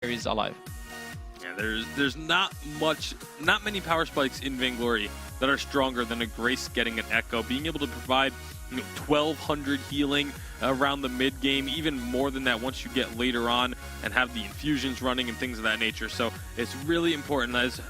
carries alive. Yeah, there's not many power spikes in Vainglory that are stronger than a Grace getting an Echo. Being able to provide 1200 healing around the mid game, even more than that once you get later on and have the infusions running and things of that nature. So it's really important, as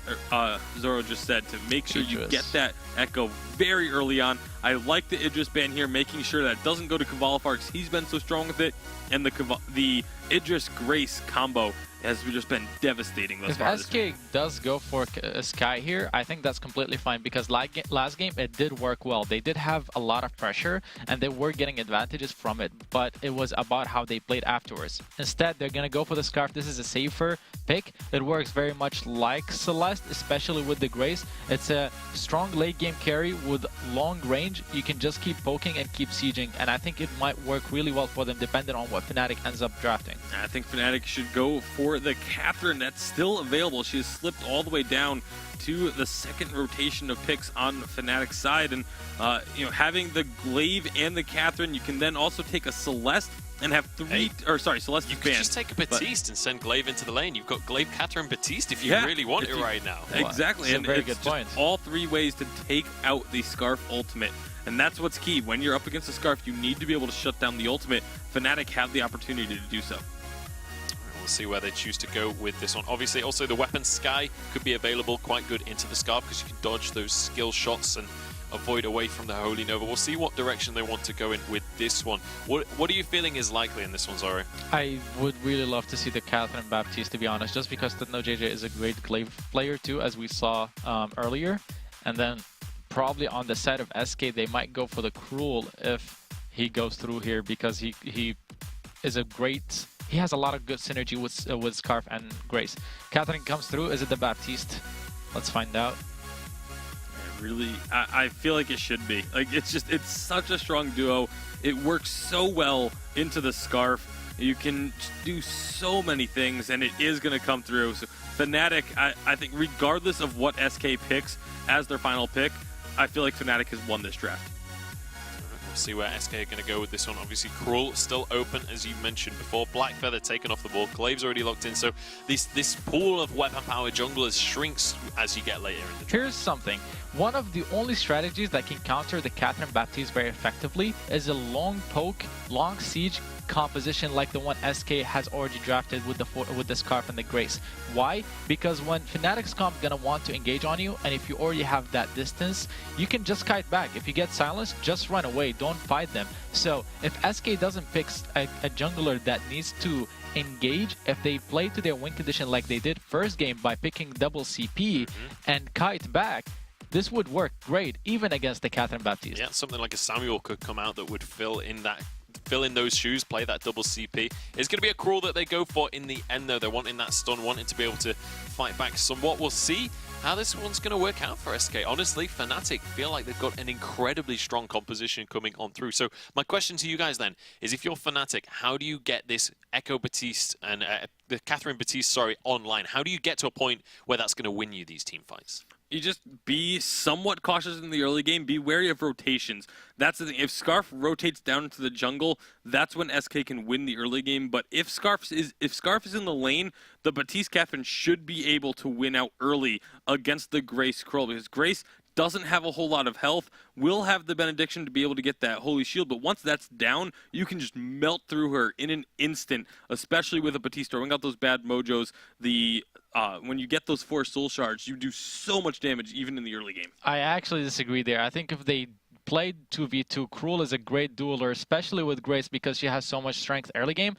Zoro just said, to make sure you get that Echo very early on. I like the Idris ban here, making sure that it doesn't go to Kvalifar because he's been so strong with it, and the Idris Grace combo has just been devastating thus far. If SK does go for Sky here, I think that's completely fine because last game it did work well. They did have a lot of pressure and they were getting advantages from it, but it was about how they played afterwards. Instead, they're going to go for the Scarf. This is a safer pick. It works very much like Celeste, especially with the Grace. It's a strong late game carry with long range. You can just keep poking and keep sieging, and I think it might work really well for them depending on what Fnatic ends up drafting. I think Fnatic should go for the Catherine that's still available. She has slipped all the way down to the second rotation of picks on Fnatic's side, and having the Glaive and the Catherine, you can then also take a Celeste and have three, Celeste. You could just take a Baptiste and send Glaive into the lane. You've got Glaive, Catherine, Baptiste if you really want it right now. Exactly, and very it's good point. all three ways to take out the Scarf ultimate. And that's what's key. When you're up against the Scarf, you need to be able to shut down the ultimate. Fnatic have the opportunity to do so. We'll see where they choose to go with this one. Obviously, also the weapon Sky could be available quite good into the Scarf because you can dodge those skill shots and avoid away from the Holy Nova. We'll see what direction they want to go in with this one. What are you feeling is likely in this one, Zoro? I would really love to see the Catherine Baptiste, to be honest, just because Titno JJ is a great Glaive player too, as we saw earlier. And then probably on the side of SK, they might go for the Cruel if he goes through here, because he is a great... He has a lot of good synergy with Scarf and Grace. Catherine comes through. Is it the Baptiste? Let's find out. I feel like it should be. Like, it's such a strong duo. It works so well into the Scarf. You can do so many things, and it is going to come through. So Fnatic, I think regardless of what SK picks as their final pick, I feel like Fnatic has won this draft. We'll see where SK are going to go with this one. Obviously, Cruel still open, as you mentioned before. Black Feather taken off the board. Glaive's already locked in. So this pool of weapon power junglers shrinks as you get later in the draft. Here's something. One of the only strategies that can counter the Catherine Baptiste very effectively is a long poke, long siege composition like the one SK has already drafted with the Scarf and the Grace. Why? Because when Fnatic's comp gonna want to engage on you, and if you already have that distance, you can just kite back. If you get silenced, just run away. Don't fight them. So if SK doesn't pick a jungler that needs to engage, if they play to their win condition like they did first game by picking double CP and kite back, this would work great even against the Catherine Baptiste. Yeah, something like a Samuel could come out that would fill in those shoes, play that double CP. It's going to be a Cruel that they go for in the end, though. They're wanting that stun, wanting to be able to fight back somewhat. We'll see how this one's going to work out for SK. Honestly, Fnatic feel like they've got an incredibly strong composition coming on through. So my question to you guys then is, if you're Fnatic, how do you get this Echo Baptiste and the Catherine Baptiste, online? How do you get to a point where that's going to win you these team fights? You just be somewhat cautious in the early game. Be wary of rotations. That's the thing. If Scarf rotates down into the jungle, that's when SK can win the early game. But if Scarf is in the lane, the Baptiste Catherine should be able to win out early against the Grace Cruel, because Grace doesn't have a whole lot of health, will have the Benediction to be able to get that Holy Shield, but once that's down, you can just melt through her in an instant, especially with a Baptiste throwing out those bad mojos. When you get those 4 soul shards, you do so much damage even in the early game. I actually disagree there. I think if they played 2v2, Cruel is a great dueler, especially with Grace because she has so much strength early game.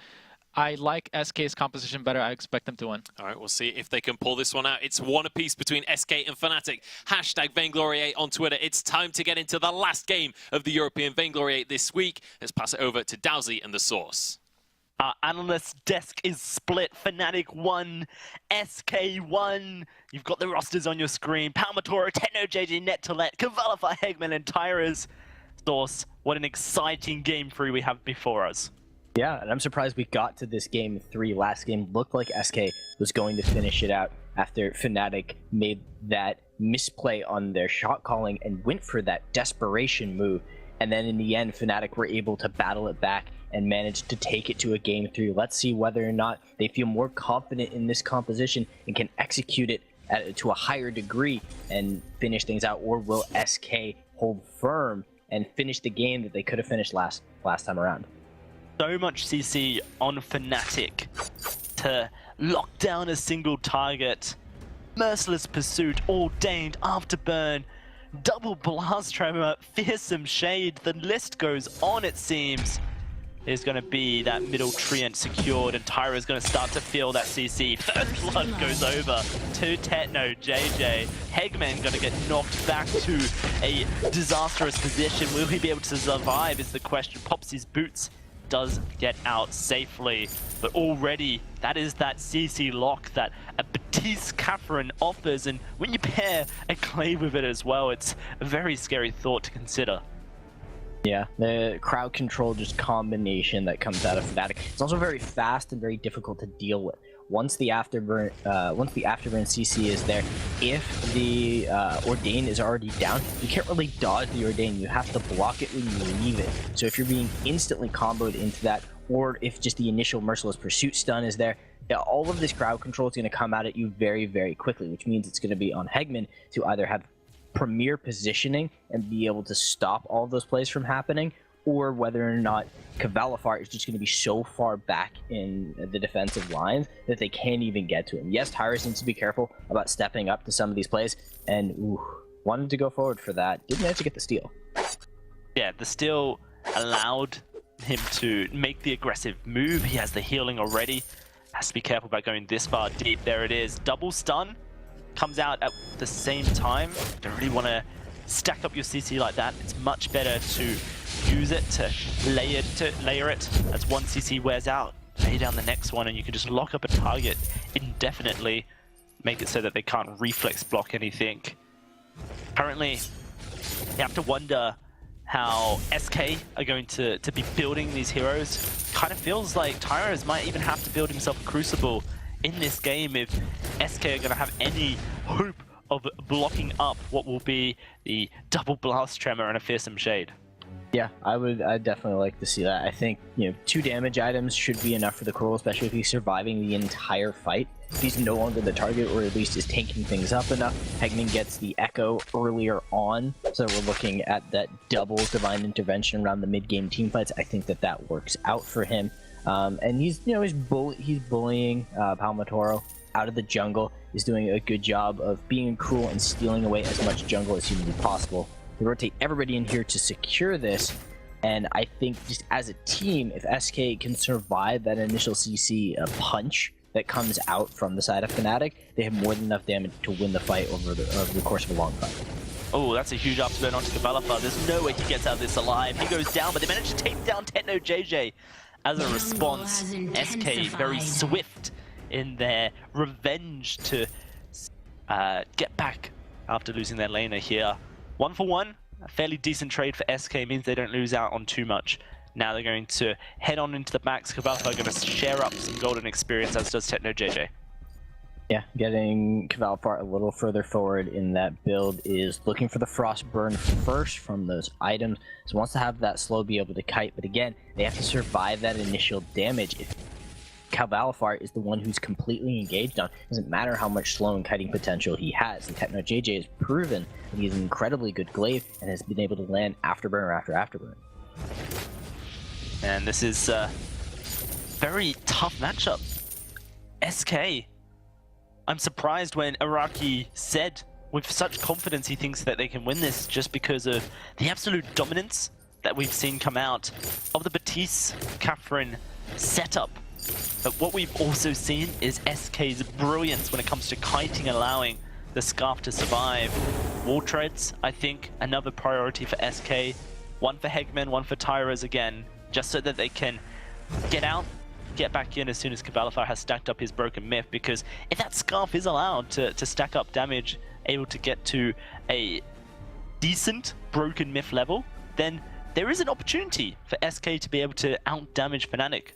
I like SK's composition better. I expect them to win. All right, we'll see if they can pull this one out. It's one apiece between SK and Fnatic. Hashtag Vainglory8 on Twitter. It's time to get into the last game of the European Vainglory 8 this week. Let's pass it over to Dowsy and the Source. Our analyst desk is split. Fnatic 1, SK 1. You've got the rosters on your screen. Palmatoro, Titno JJ, Net2Let, Kvalifar, Hegman, and Tyrus. Source, what an exciting game 3 we have before us. Yeah, and I'm surprised we got to this game 3. Last game looked like SK was going to finish it out after Fnatic made that misplay on their shot calling and went for that desperation move. And then in the end, Fnatic were able to battle it back and managed to take it to a game 3. Let's see whether or not they feel more confident in this composition and can execute it to a higher degree and finish things out, or will SK hold firm and finish the game that they could have finished last time around. So much CC on Fnatic to lock down a single target. Merciless Pursuit, Ordained, Afterburn, Double Blast Tremor, Fearsome Shade. The list goes on, it seems. There's going to be that middle treant secured, and Tyra's going to start to feel that CC. First Blood goes over to Techno JJ. Hegman going to get knocked back to a disastrous position. Will he be able to survive is the question. Pops his boots, does get out safely, but already that is that CC lock that a Baptiste Catherine offers, and when you pair a Clay with it as well, it's a very scary thought to consider. Yeah, the crowd control just combination that comes out of Fnatic. It's also very fast and very difficult to deal with. Once the afterburn CC is there, if the Ordain is already down, you can't really dodge the Ordain. You have to block it when you leave it. So if you're being instantly comboed into that, or if just the initial Merciless Pursuit stun is there, all of this crowd control is going to come out at you very, very quickly, which means it's going to be on Hegman to either have premier positioning and be able to stop all of those plays from happening, or whether or not Cavalifar is just going to be so far back in the defensive lines that they can't even get to him. Yes, Tyrus needs to be careful about stepping up to some of these plays, and wanted to go forward for that. Didn't manage to get the steal. Yeah, the steal allowed him to make the aggressive move. He has the healing already. Has to be careful about going this far deep. There it is. Double stun comes out at the same time. Don't really want to stack up your CC like that. It's much better to use it to layer it as one CC wears out. Lay down the next one, and you can just lock up a target indefinitely. Make it so that they can't reflex block anything. Currently, you have to wonder how SK are going to be building these heroes. Kind of feels like Tyros might even have to build himself a Crucible in this game if SK are going to have any hope of blocking up what will be the Double Blast Tremor and a Fearsome Shade. Yeah, I'd definitely like to see that. I think, 2 damage items should be enough for the Coral, especially if he's surviving the entire fight. If he's no longer the target, or at least is tanking things up enough, Hegman gets the Echo earlier on, so we're looking at that double Divine Intervention around the mid-game teamfights. I think that works out for him. And he's bullying Palmatoro out of the jungle. He's doing a good job of being cruel and stealing away as much jungle as humanly possible. We rotate everybody in here to secure this, and I think just as a team, if SK can survive that initial CC punch that comes out from the side of Fnatic, they have more than enough damage to win the fight over the course of a long fight. Oh, that's a huge upturn onto Cavalifar. There's no way he gets out of this alive. He goes down, but they manage to take down Techno JJ. As a response, SK very swift in their revenge to get back after losing their laner here. 1 for 1, a fairly decent trade for SK, means they don't lose out on too much. Now they're going to head on into the backs. Cavalifar are going to share up some golden experience, as does Techno JJ. Yeah, getting Cavalifar a little further forward in that build is looking for the Frost Burn first from those items. So wants to have that slow be able to kite, but again, they have to survive that initial damage. If Cavalifar is the one who's completely engaged on, it doesn't matter how much slow and kiting potential he has. And Techno JJ has proven that he's an incredibly good glaive and has been able to land afterburn after afterburn. And this is a very tough matchup. SK, I'm surprised when Araki said with such confidence he thinks that they can win this, just because of the absolute dominance that we've seen come out of the Baptiste Catherine setup. But what we've also seen is SK's brilliance when it comes to kiting, allowing the Scarf to survive. Wall treads, I think, another priority for SK. 1 for Hegman, 1 for Tyras again, just so that they can get out, get back in as soon as Cavalifar has stacked up his Broken Myth, because if that Scarf is allowed to stack up damage, able to get to a decent Broken Myth level, then there is an opportunity for SK to be able to out-damage Fnatic.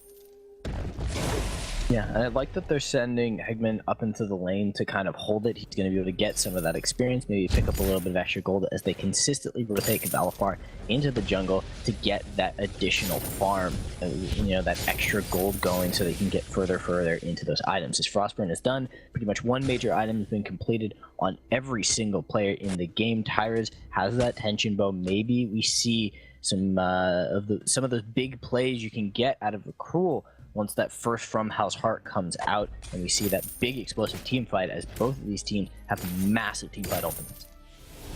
Yeah, and I like that they're sending Hegman up into the lane to kind of hold it. He's going to be able to get some of that experience, maybe pick up a little bit of extra gold as they consistently rotate Cavalifar into the jungle to get that additional farm, that extra gold going so that he can get further into those items. As Frostburn is done, pretty much one major item has been completed on every single player in the game. Tyrus has that tension bow. Maybe we see some of those big plays you can get out of the Cruel once that first From Hell's Heart comes out, and we see that big explosive team fight, as both of these teams have massive team fight ultimates.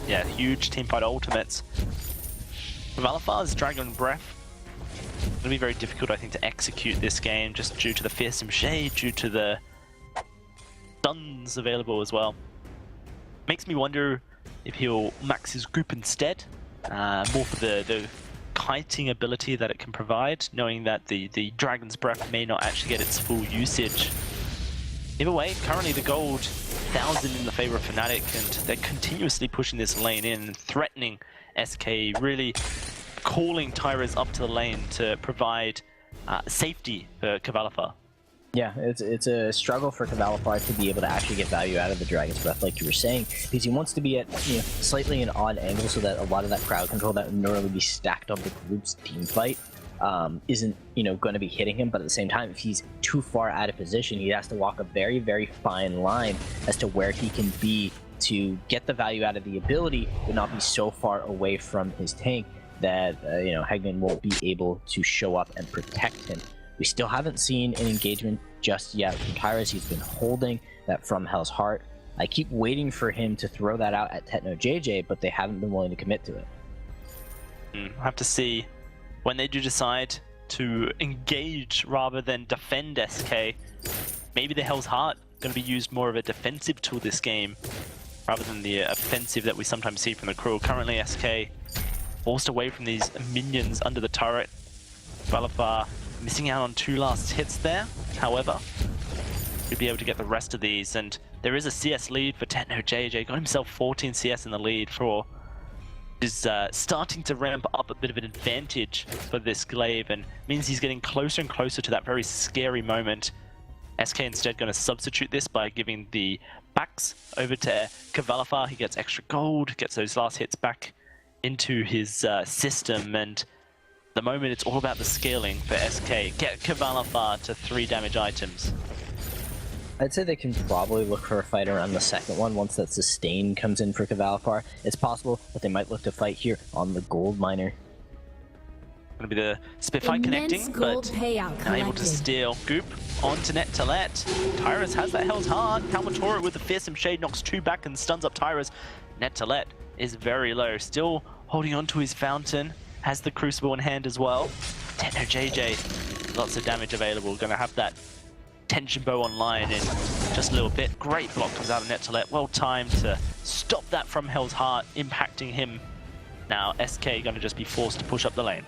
Yeah, huge team fight ultimates. Valifar's Dragon Breath, it'll be very difficult, I think, to execute this game, just due to the Fearsome Shade, due to the stuns available as well. Makes me wonder if he'll max his group instead, more for the kiting ability that it can provide, knowing that the Dragon's Breath may not actually get its full usage. Either way, currently the gold 1,000 in the favor of Fnatic, and they're continuously pushing this lane in and threatening SK, really calling Tyrus up to the lane to provide safety for Cavalifar. Yeah, it's a struggle for Cavalifar to be able to actually get value out of the Dragon's Breath, like you were saying, because he wants to be at slightly an odd angle so that a lot of that crowd control that would normally be stacked on the group's team fight isn't going to be hitting him. But at the same time, if he's too far out of position, he has to walk a very, very fine line as to where he can be to get the value out of the ability, but not be so far away from his tank that Hegman won't be able to show up and protect him. We still haven't seen an engagement just yet from Tyrus. He's been holding that From Hell's Heart. I keep waiting for him to throw that out at Techno JJ, but they haven't been willing to commit to it. We'll have to see when they do decide to engage rather than defend SK. Maybe the Hell's Heart going to be used more of a defensive tool this game, rather than the offensive that we sometimes see from the Cruel. Currently, SK forced away from these minions under the turret. Valifar missing out on 2 last hits there, however. He'll be able to get the rest of these, and there is a CS lead for Techno JJ. Got himself 14 CS in the lead for... is starting to ramp up a bit of an advantage for this glaive, and means he's getting closer and closer to that very scary moment. SK instead going to substitute this by giving the backs over to Cavalifar. He gets extra gold, gets those last hits back into his system, and the moment it's all about the scaling for SK. Get Cavalifar to 3 damage items. I'd say they can probably look for a fight around the second one once that sustain comes in for Cavalifar. It's possible that they might look to fight here on the gold miner. Gonna be the Spitfire connecting, but unable to steal. Goop onto Net to Let. Tyrus has that Hell's Heart. Palmatora with the Fearsome Shade knocks 2 back and stuns up Tyrus. Net to Let is very low, still holding on to his fountain. Has the Crucible in hand as well. Techno JJ, lots of damage available. Gonna have that tension bow online in just a little bit. Great block comes out of Net to Let. Well timed to stop that from Hell's Heart impacting him. Now SK gonna just be forced to push up the lane.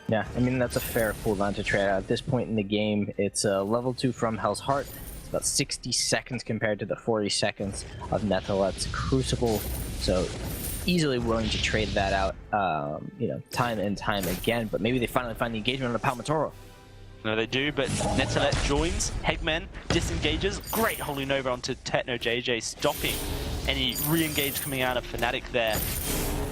Yeah, I mean, that's a fair cooldown to trade out. At this point in the game, it's a level 2 from Hell's Heart. It's about 60 seconds compared to the 40 seconds of Net to Let's Crucible. So easily willing to trade that out, time and time again. But maybe they finally find the engagement on the Palmatora. No, they do, but Net to Let joins. Hegman disengages. Great holding over onto Techno JJ, stopping any re-engage coming out of Fnatic there.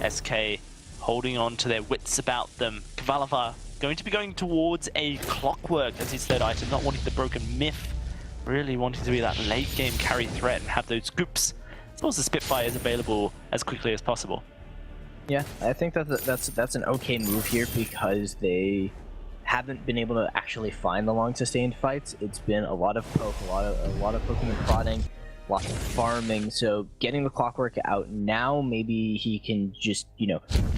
SK holding on to their wits about them. Cavalifar going to be going towards a Clockwork as his 3rd item, not wanting the Broken Myth, really wanting to be that late game carry threat and have those scoops, as well as the Spitfires available as quickly as possible. Yeah, I think that's an okay move here because they haven't been able to actually find the long sustained fights. It's been a lot of poke, a lot of poking and prodding, lots of farming. So getting the Clockwork out now, maybe he can just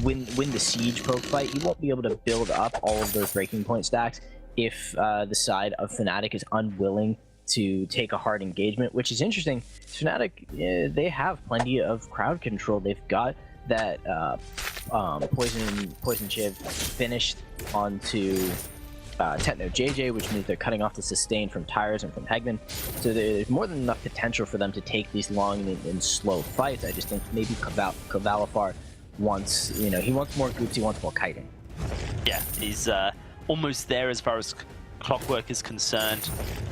win the siege poke fight. He won't be able to build up all of those breaking point stacks if the side of Fnatic is unwilling to take a hard engagement, which is interesting. Fnatic, they have plenty of crowd control. They've got that poison Chiv finished onto Techno JJ, which means they're cutting off the sustain from Tyrus and from Hegman. So there's more than enough potential for them to take these long and slow fights. I just think maybe Cavalifar wants, he wants more groups, he wants more kiting. Yeah, he's almost there as far as Clockwork is concerned.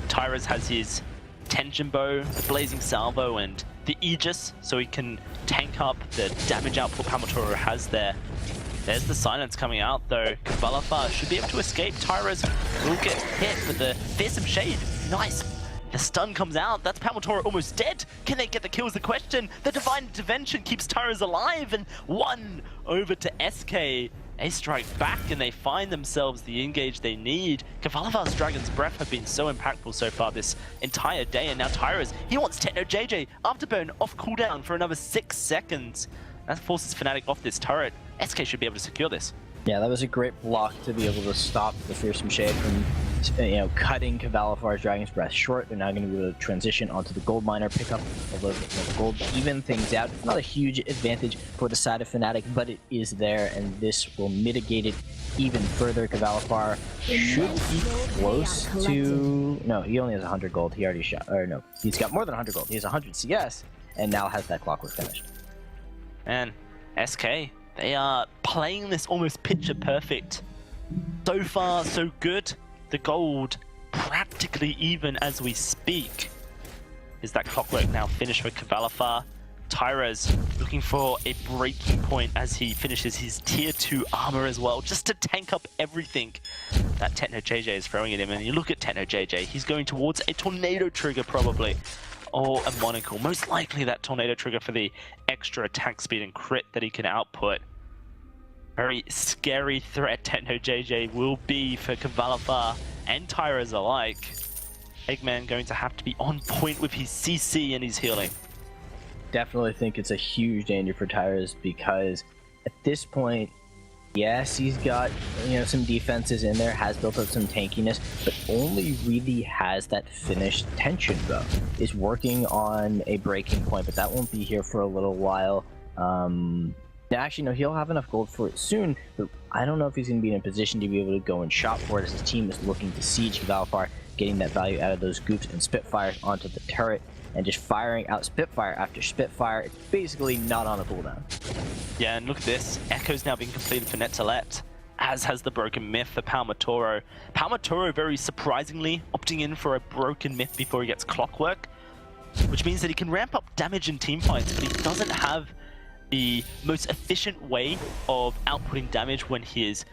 Tyrus has his Tension Bow, the Blazing Salvo, and the Aegis, so he can tank up the damage output Palmatoro has there. There's the silence coming out though. Kvalifar should be able to escape. Tyrus will get hit, but the Fearsome Shade, nice. The stun comes out. That's Palmatoro almost dead. Can they get the kill is the question. The Divine Intervention keeps Tyrus alive, and 1 over to SK. They strike back and they find themselves the engage they need. Kavalivar's Dragon's Breath have been so impactful so far this entire day, and now Tyrus, he wants Techno JJ Afterburn off cooldown for another 6 seconds. That forces Fnatic off this turret. SK should be able to secure this. Yeah, that was a great block to be able to stop the Fearsome Shade from, cutting Kavalivar's Dragon's Breath short. They're now going to be able to transition onto the Gold Miner, pick up a little bit more gold, even things out. It's not a huge advantage for the side of Fnatic, but it is there, and this will mitigate it even further. Kavalivar should be close to... No, he only has 100 gold. He already shot... Or no, he's got more than 100 gold. He has 100 CS, and now has that Clockwork finished. And SK, they are playing this almost picture perfect. So far, so good. The gold practically even as we speak. Is that Clockwork now finished for Kvalifar? Tyrus looking for a breaking point as he finishes his tier 2 armor as well, just to tank up everything that Techno JJ is throwing at him. And you look at Techno JJ, he's going towards a Tornado Trigger probably, or a Monocle. Most likely that Tornado Trigger for the extra attack speed and crit that he can output. Very scary threat Techno JJ will be for Kvalifar and Tyrus alike. Eggman going to have to be on point with his CC and his healing. Definitely think it's a huge danger for Tyrus, because at this point, yes, he's got some defenses in there, has built up some tankiness, but only really has that finished Tension Bow. Is working on a breaking point, but that won't be here for a little while. Actually, no, he'll have enough gold for it soon, but I don't know if he's going to be in a position to be able to go and shop for it, as his team is looking to siege Kvalifar, getting that value out of those Goops and Spitfires onto the turret, and just firing out Spitfire after Spitfire. It's basically not on a cooldown. Yeah, and look at this. Echo's now being completed for Net2Let, as has the Broken Myth for Palmatoro. Palmatoro, very surprisingly, opting in for a Broken Myth before he gets Clockwork, which means that he can ramp up damage in teamfights, but he doesn't have the most efficient way of outputting damage when his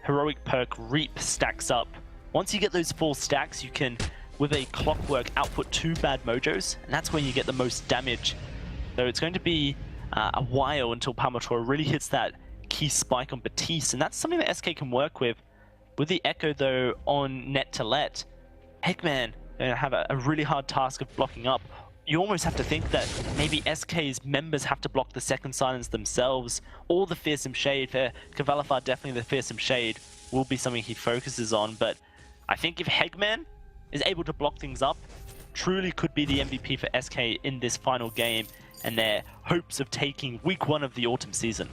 heroic perk Reap stacks up. Once you get those 4 stacks, you can, with a Clockwork, output 2 bad mojos, and that's when you get the most damage. So it's going to be a while until Palmatoro really hits that key spike on Batiste, and that's something that SK can work with. With the Echo, though, on Net2Let, Eggman have a really hard task of blocking up. You almost have to think that maybe SK's members have to block the second silence themselves, or the Fearsome Shade. For Kvalifar, definitely the Fearsome Shade will be something he focuses on, but I think if Eggman is able to block things up, truly could be the MVP for SK in this final game, and their hopes of taking week 1 of the autumn season.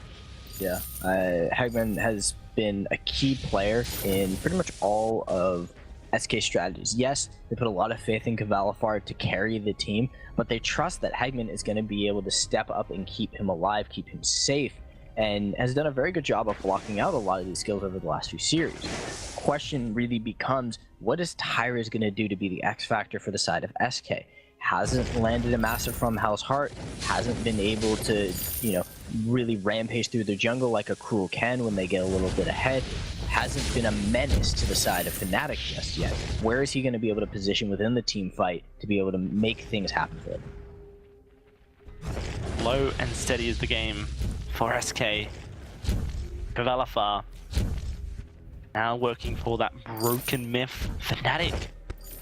Yeah, Eggman has been a key player in pretty much all of SK strategies. Yes, they put a lot of faith in Kvalifar to carry the team, but they trust that Eggman is going to be able to step up and keep him alive, keep him safe, and has done a very good job of blocking out a lot of these skills over the last few series. Question really becomes, what is Tyrus going to do to be the X factor for the side of SK? Hasn't landed a massive from Hell's Heart, hasn't been able to, really rampage through the jungle like a Cruel can when they get a little bit ahead. Hasn't been a menace to the side of Fnatic just yet. Where is he going to be able to position within the team fight to be able to make things happen for him? Low and steady is the game for SK. Kvalifar now working for that Broken Myth. Fnatic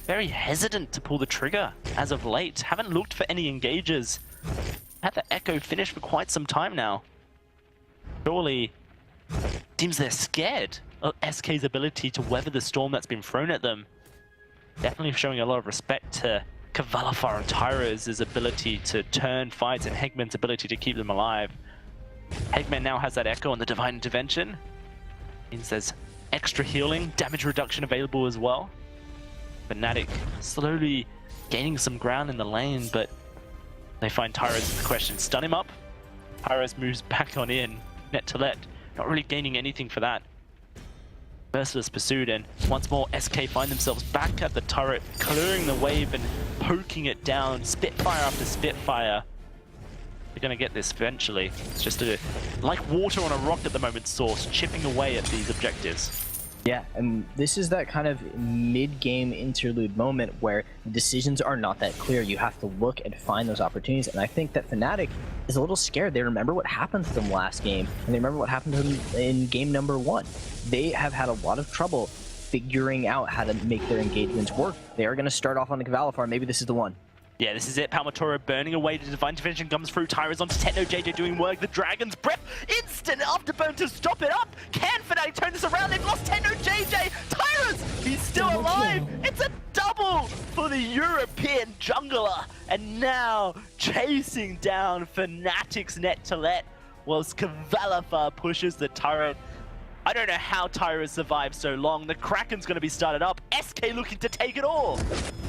very hesitant to pull the trigger as of late. Haven't looked for any engages. Had the Echo finish for quite some time now. Surely seems they're scared of SK's ability to weather the storm that's been thrown at them. Definitely showing a lot of respect to Kvalifar and Tyrus' ability to turn fights and Eggman's ability to keep them alive. Eggman now has that Echo on the Divine Intervention. Means there's extra healing, damage reduction available as well. Fnatic slowly gaining some ground in the lane, but they find Tyrus in the question. Stun him up. Tyrus moves back on in. Net2Let not really gaining anything for that. merciless pursuit, and once more SK find themselves back at the turret, clearing the wave and poking it down, Spitfire after Spitfire. They're gonna get this eventually. It's just like water on a rock at the moment, Source, chipping away at these objectives. Yeah, and this is that kind of mid-game interlude moment where the decisions are not that clear. You have to look and find those opportunities, and I think that Fnatic is a little scared. They remember what happened to them last game, and they remember what happened to them in game number 1. They have had a lot of trouble figuring out how to make their engagements work. They are going to start off on the Cavalifar. Maybe this is the one. Yeah, this is it. Palmatoro burning away. The Divine Intervention comes through. Tyra's onto Techno JJ doing work. The Dragon's Breath. Instant afterburn to stop it up. Can Fnatic turn this around? They've lost Techno JJ. Tyra's, he's still alive. It's a double for the European jungler. And now chasing down Fnatic's Net2Let whilst Cavalifar pushes the turret. I don't know how Tyra survived so long. The Kraken's going to be started up. SK looking to take it all.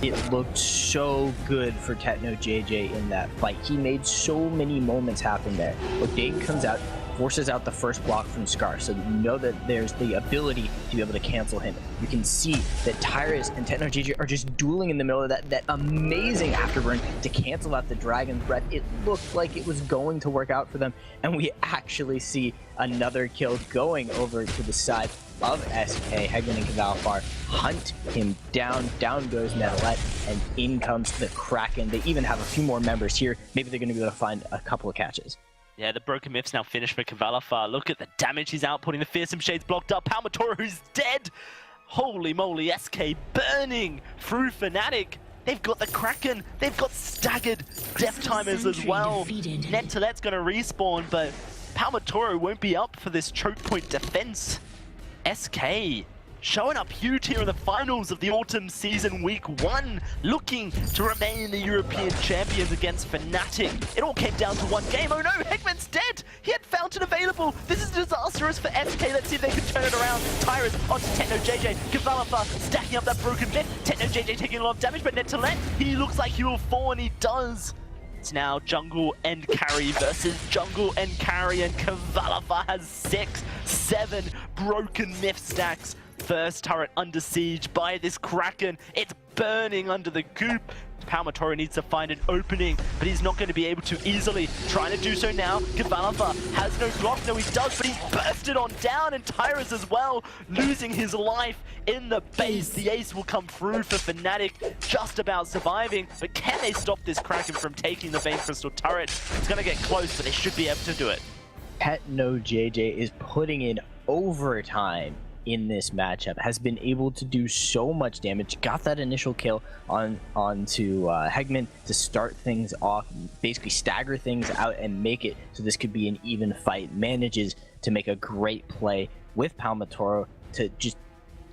It looked so good for Techno JJ in that fight. He made so many moments happen there. Dane comes out, forces out the first block from Scar, so you know that there's the ability to be able to cancel him. You can see that Tyrus and Techno JJ are just dueling in the middle of that amazing afterburn to cancel out the Dragon's Breath. It looked like it was going to work out for them, and we actually see another kill going over to the side of SK. Hegman and Cavalifar hunt him down. Down goes Net2Let, and in comes the Kraken. They even have a few more members here. Maybe they're going to be able to find a couple of catches. Yeah, the Broken Myth's now finished for Cavalifar. Look at the damage he's outputting. The Fearsome Shade's blocked up. Palmatoro, who's dead. Holy moly, SK burning through Fnatic. They've got the Kraken. They've got staggered death timers as well. Net2Let's going to respawn, but Palmatoro won't be up for this choke point defense. SK showing up huge here in the finals of the Autumn Season Week 1, looking to remain the European champions against Fnatic. It all came down to one game. Oh no, Hegman's dead! He had Fountain available! This is disastrous for SK. Let's see if they can turn it around. Tyrus onto Techno JJ. Cavalifar stacking up that Broken Myth. Techno JJ taking a lot of damage, but Net2Let, he looks like he will fall, and he does. It's now jungle and carry versus jungle and carry, and Cavalifar has 6, 7 Broken Myth stacks. First turret under siege by this Kraken. It's burning under the goop. Palmatoro needs to find an opening, but he's not going to be able to easily. Trying to do so now. Cavalifar has no block. No, he does, but he's bursted on down, and Tyrus as well, losing his life in the base. The ace will come through for Fnatic, just about surviving, but can they stop this Kraken from taking the Vein Crystal turret? It's going to get close, but they should be able to do it. Techno JJ is putting in overtime in this matchup, has been able to do so much damage, got that initial kill onto Hegman to start things off, basically stagger things out and make it so this could be an even fight. Manages to make a great play with Palmatoro to just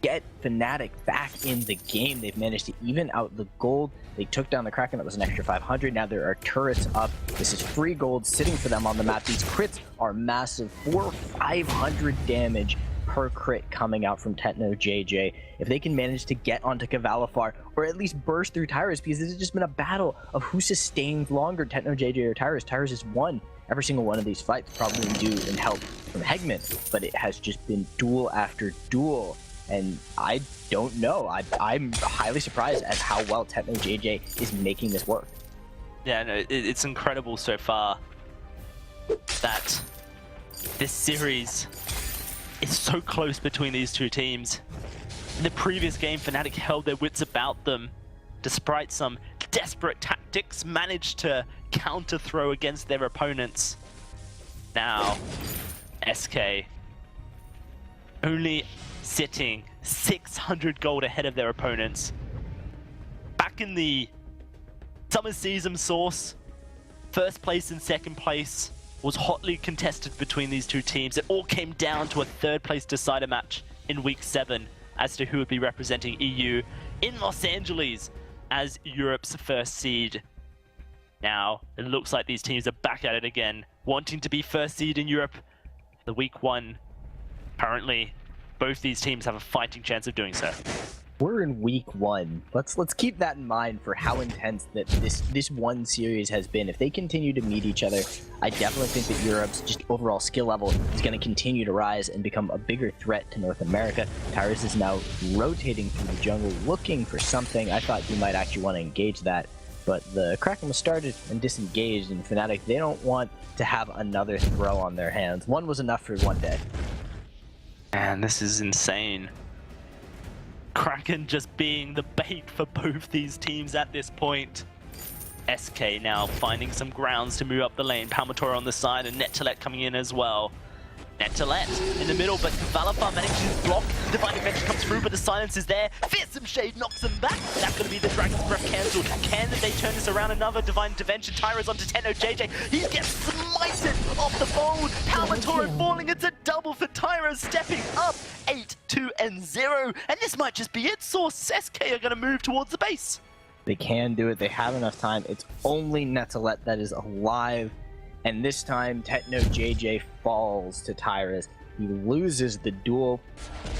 get Fnatic back in the game. They've managed to even out the gold. They took down the Kraken. That was an extra 500. Now there are turrets up. This is free gold sitting for them on the map. These crits are massive. 400 or 500 damage per crit coming out from Techno JJ. If they can manage to get onto Cavalifar, or at least burst through Tyrus, because this has just been a battle of who sustains longer, Techno JJ or Tyrus. Tyrus has won every single one of these fights, probably due in help from Hegman, but it has just been duel after duel, and I don't know. I'm highly surprised at how well Techno JJ is making this work. Yeah, no, it's incredible so far that this series is so close between these two teams. In the previous game, Fnatic held their wits about them. Despite some desperate tactics, managed to counter-throw against their opponents. Now, SK only sitting 600 gold ahead of their opponents. Back in the summer season Source, first place and second place was hotly contested between these two teams. It all came down to a third place decider match in week 7 as to who would be representing EU in Los Angeles as Europe's first seed. Now, it looks like these teams are back at it again, wanting to be first seed in Europe the week 1. Currently, both these teams have a fighting chance of doing so. We're in week 1. Let's keep that in mind for how intense that this one series has been. If they continue to meet each other, I definitely think that Europe's just overall skill level is going to continue to rise and become a bigger threat to North America. Tyrus is now rotating through the jungle, looking for something. I thought he might actually want to engage that, but the Kraken was started and disengaged, and Fnatic, they don't want to have another throw on their hands. One was enough for one day. Man, this is insane. Kraken just being the bait for both these teams at this point. SK now finding some grounds to move up the lane. Palmator on the side and Nettolet coming in as well. Nettolet in the middle, but Valafar manages to block. Divine Adventure comes through, but the silence is there. Fearsome Shade knocks them back. That's going to be the Dragon's Breath cancelled. Can they turn this around? Another Divine Intervention. Tyra's onto Tenno JJ. He gets smited off the fold. Palmator falling. It's a double for Tyra, stepping up 8-2-0. And this might just be it. Source SK are going to move towards the base. They can do it. They have enough time. It's only Nettolet that is alive. And this time, Techno JJ falls to Tyrus. He loses the duel.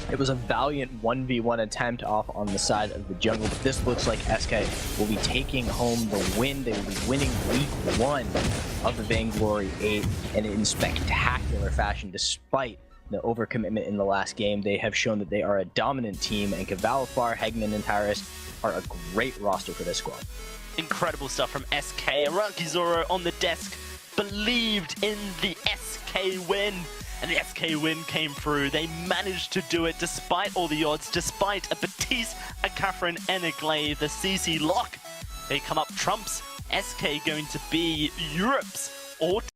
It was a valiant 1v1 attempt off on the side of the jungle, but this looks like SK will be taking home the win. They will be winning week 1 of the Vainglory 8, and in spectacular fashion, despite the overcommitment in the last game. They have shown that they are a dominant team, and Valafar, Hegman, and Tyrus are a great roster for this squad. Incredible stuff from SK. Aranki Zoro on the desk believed in the SK win, and the SK win came through. They managed to do it despite all the odds, despite a Batiste, a Catherine, and a Glaive. The CC lock, they come up trumps. SK going to be Europe's all